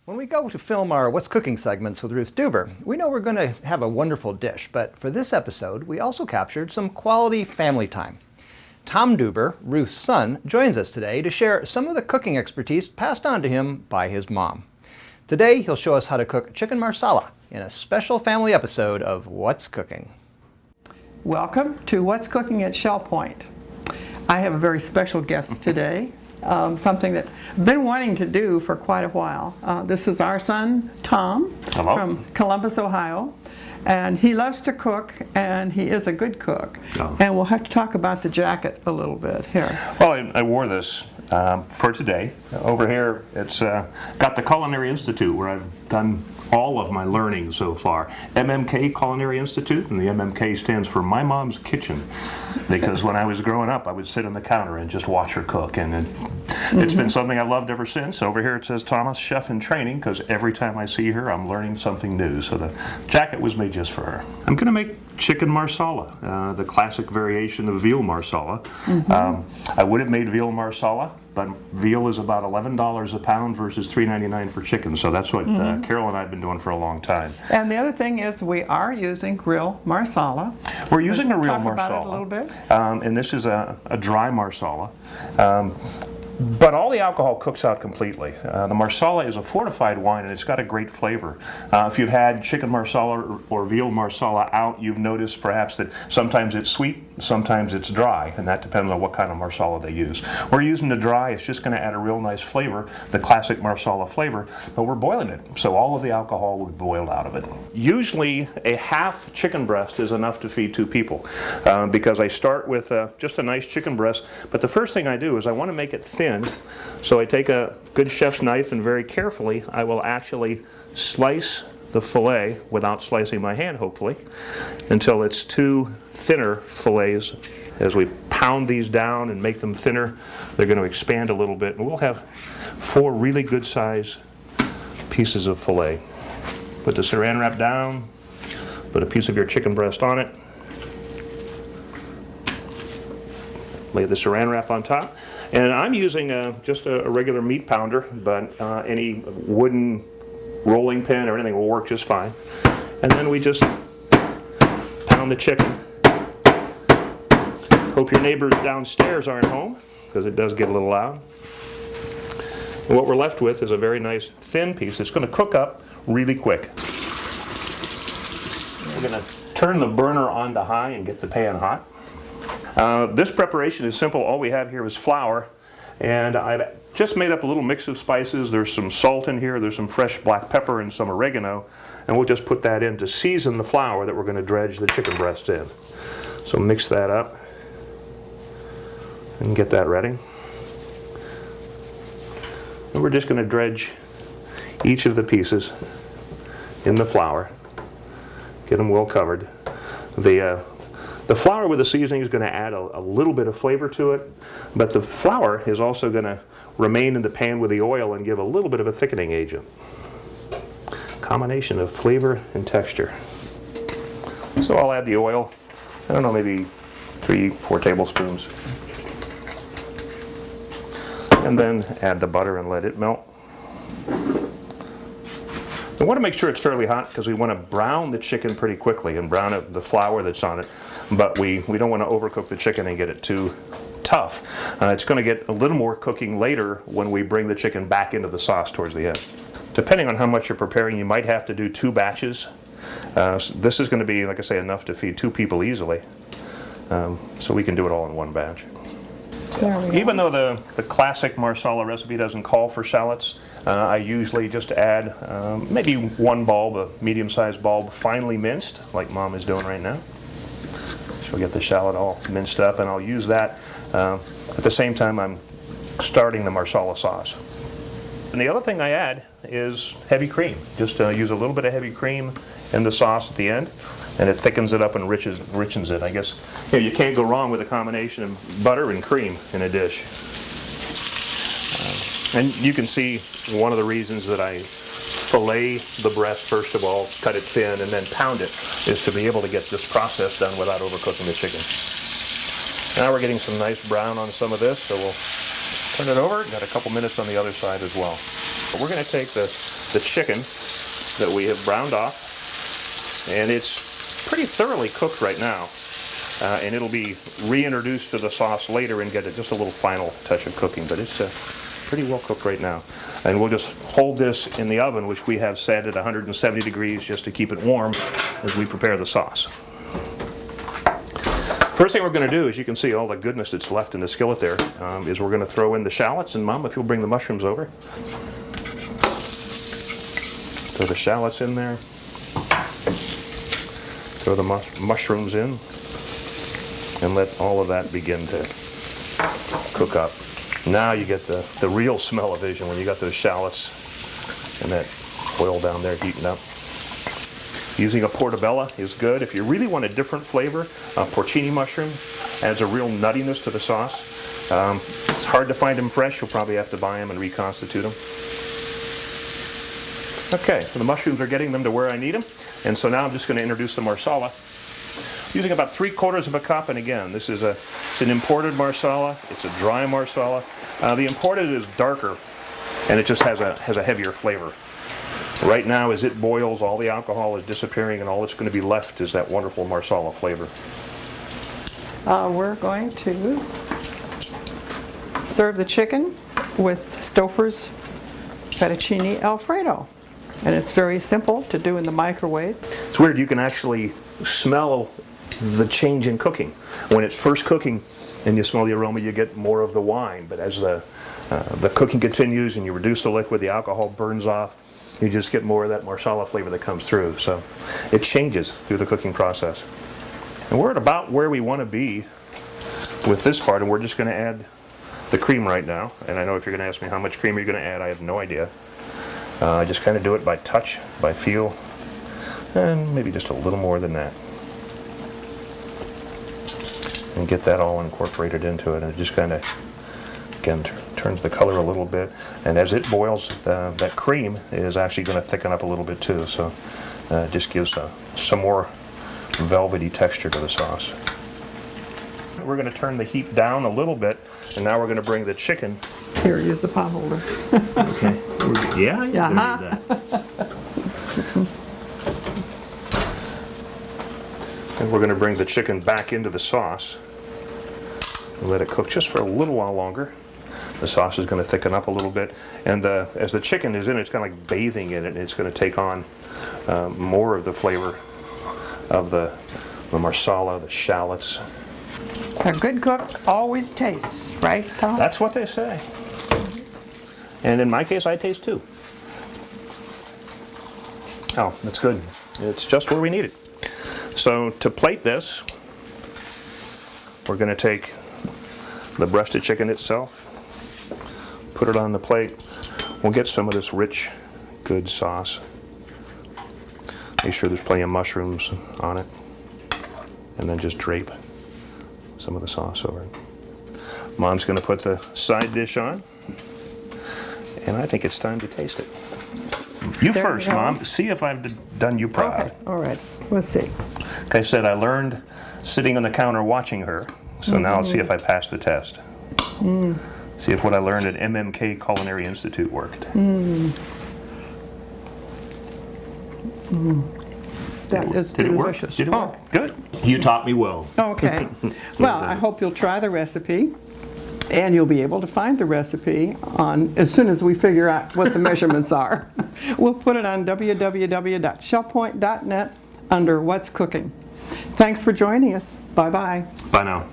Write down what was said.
When we go to film our What's Cooking segments with Ruth Deuber, we know we're going to have a wonderful dish, but for this episode, we also captured some quality family time. Tom Deuber, Ruth's son, joins us today to share some of the cooking expertise passed on to him by his mom. Today, he'll show us how to cook chicken marsala in a special family episode of What's Cooking. Welcome to What's Cooking at Shellpoint. I have a very special guest today. Something that I've been wanting to do for quite a while. This is our son, Tom, Hello. From Columbus, Ohio. And he loves to cook, and he is a good cook. Oh. And we'll have to talk about the jacket a little bit here. Well, I wore this for today. Over here, it's got the Culinary Institute, where I've done all of my learning so far. MMK Culinary Institute, and the MMK stands for My Mom's Kitchen, because when I was growing up, I would sit on the counter and just watch her cook, and it's been something I've loved ever since. Over here it says Thomas, Chef in Training, because every time I see her, I'm learning something new. So the jacket was made just for her. I'm going to make chicken marsala, the classic variation of veal marsala. I would have made veal marsala, but veal is about $11 a pound versus $3.99 for chicken. So that's what Carol and I have been doing for a long time. And the other thing is we are using real marsala. We're using a real Talk marsala. about it a little bit. And this is a dry marsala. But all the alcohol cooks out completely. The marsala is a fortified wine, and it's got a great flavor. If you've had chicken marsala or veal marsala out, you've noticed perhaps that sometimes it's sweet, sometimes it's dry, and that depends on what kind of marsala they use. We're using the dry. It's just going to add a real nice flavor, the classic marsala flavor, but we're boiling it, so all of the alcohol will be boiled out of it. Usually a half chicken breast is enough to feed two people, because I start with just a nice chicken breast, but the first thing I do is I want to make it thin. So I take a good chef's knife, and very carefully I will actually slice the fillet without slicing my hand, hopefully, until it's two thinner fillets. As we pound these down and make them thinner, they're going to expand a little bit, and we'll have 4 really good size pieces of fillet. Put the saran wrap down, put a piece of your chicken breast on it, lay the saran wrap on top. And I'm using just a regular meat pounder, but any wooden rolling pin or anything will work just fine. And then we just pound the chicken. Hope your neighbors downstairs aren't home, because it does get a little loud. And what we're left with is a very nice thin piece. It's going to cook up really quick. We're going to turn the burner on to high and get the pan hot. This preparation is simple. All we have here is flour, and I've just made up a little mix of spices. There's some salt in here, there's some fresh black pepper and some oregano, and we'll just put that in to season the flour that we're going to dredge the chicken breast in. So mix that up and get that ready. And we're just going to dredge each of the pieces in the flour, get them well covered. The flour with the seasoning is going to add a little bit of flavor to it, but the flour is also going to remain in the pan with the oil and give a little bit of a thickening agent. Combination of flavor and texture. So I'll add the oil, I don't know, maybe 3-4 tablespoons. And then add the butter and let it melt. We want to make sure it's fairly hot, because we want to brown the chicken pretty quickly and brown up the flour that's on it, but we don't want to overcook the chicken and get it too tough. It's going to get a little more cooking later when we bring the chicken back into the sauce towards the end. Depending on how much you're preparing, you might have to do 2 batches. This is going to be, like I say, enough to feed 2 people easily, so we can do it all in one batch. Even though the classic marsala recipe doesn't call for shallots, I usually just add maybe 1 bulb, a medium-sized bulb, finely minced, like Mom is doing right now. She'll get the shallot all minced up, and I'll use that at the same time I'm starting the marsala sauce. And the other thing I add is heavy cream. Just use a little bit of heavy cream in the sauce at the end, and it thickens it up and richens it. I guess you can't go wrong with a combination of butter and cream in a dish. And you can see one of the reasons that I fillet the breast first of all, cut it thin, and then pound it, is to be able to get this process done without overcooking the chicken. Now we're getting some nice brown on some of this, so we'll turn it over. Got a couple minutes on the other side as well. But we're going to take the chicken that we have browned off, and it's pretty thoroughly cooked right now. And it'll be reintroduced to the sauce later and get just a little final touch of cooking, but it's pretty well cooked right now. And we'll just hold this in the oven, which we have set at 170 degrees just to keep it warm as we prepare the sauce. First thing we're going to do, as you can see all the goodness that's left in the skillet there, is we're going to throw in the shallots. And Mom, if you'll bring the mushrooms over. Throw the shallots in there. Throw the mushrooms in. And let all of that begin to cook up. Now you get the real smell-o-vision when you got those shallots and that oil down there heating up. Using a portobello is good. If you really want a different flavor, porcini mushroom adds a real nuttiness to the sauce. It's hard to find them fresh. You'll probably have to buy them and reconstitute them. Okay, so the mushrooms are getting them to where I need them. And so now I'm just going to introduce the marsala. Using about 3/4 of a cup, and again, this is it's an imported marsala. It's a dry marsala. The imported is darker, and it just has a heavier flavor. Right now, as it boils, all the alcohol is disappearing, and all that's going to be left is that wonderful marsala flavor. We're going to serve the chicken with Stouffer's fettuccine Alfredo, and it's very simple to do in the microwave. It's weird. You can actually smell the change in cooking. When it's first cooking and you smell the aroma, you get more of the wine. But as the cooking continues and you reduce the liquid, the alcohol burns off, you just get more of that marsala flavor that comes through. So it changes through the cooking process. And we're at about where we want to be with this part, and we're just going to add the cream right now. And I know if you're going to ask me how much cream you're going to add, I have no idea. I just kind of do it by touch, by feel, and maybe just a little more than that. And get that all incorporated into it, and it just kind of, again, turns the color a little bit. And as it boils, that cream is actually going to thicken up a little bit too, so it just gives some more velvety texture to the sauce. We're going to turn the heat down a little bit, and now we're going to bring the chicken. Here, use the pot holder. Okay. Yeah, you can do that. And we're going to bring the chicken back into the sauce and let it cook just for a little while longer. The sauce is going to thicken up a little bit, and as the chicken is in it, it's kind of like bathing in it, and it's going to take on more of the flavor of the marsala, the shallots. A good cook always tastes, right, Tom? That's what they say. And in my case, I taste too. Oh, that's good. It's just where we need it. So to plate this, we're going to take the breasted chicken itself, put it on the plate. We'll get some of this rich, good sauce. Make sure there's plenty of mushrooms on it, and then just drape some of the sauce over it. Mom's going to put the side dish on, and I think it's time to taste it. You There first, you go. Mom. See if I've done you proud. Okay, all right. Let's see. Like I said, I learned sitting on the counter watching her, so now let's see if I passed the test. See if what I learned at MMK Culinary Institute worked. That is Did it work? delicious. Did it work? Good. You taught me well. Okay. Well, I hope you'll try the recipe, and you'll be able to find the recipe as soon as we figure out what the measurements are. We'll put it on www.shellpoint.net under What's Cooking. Thanks for joining us. Bye-bye. Bye now.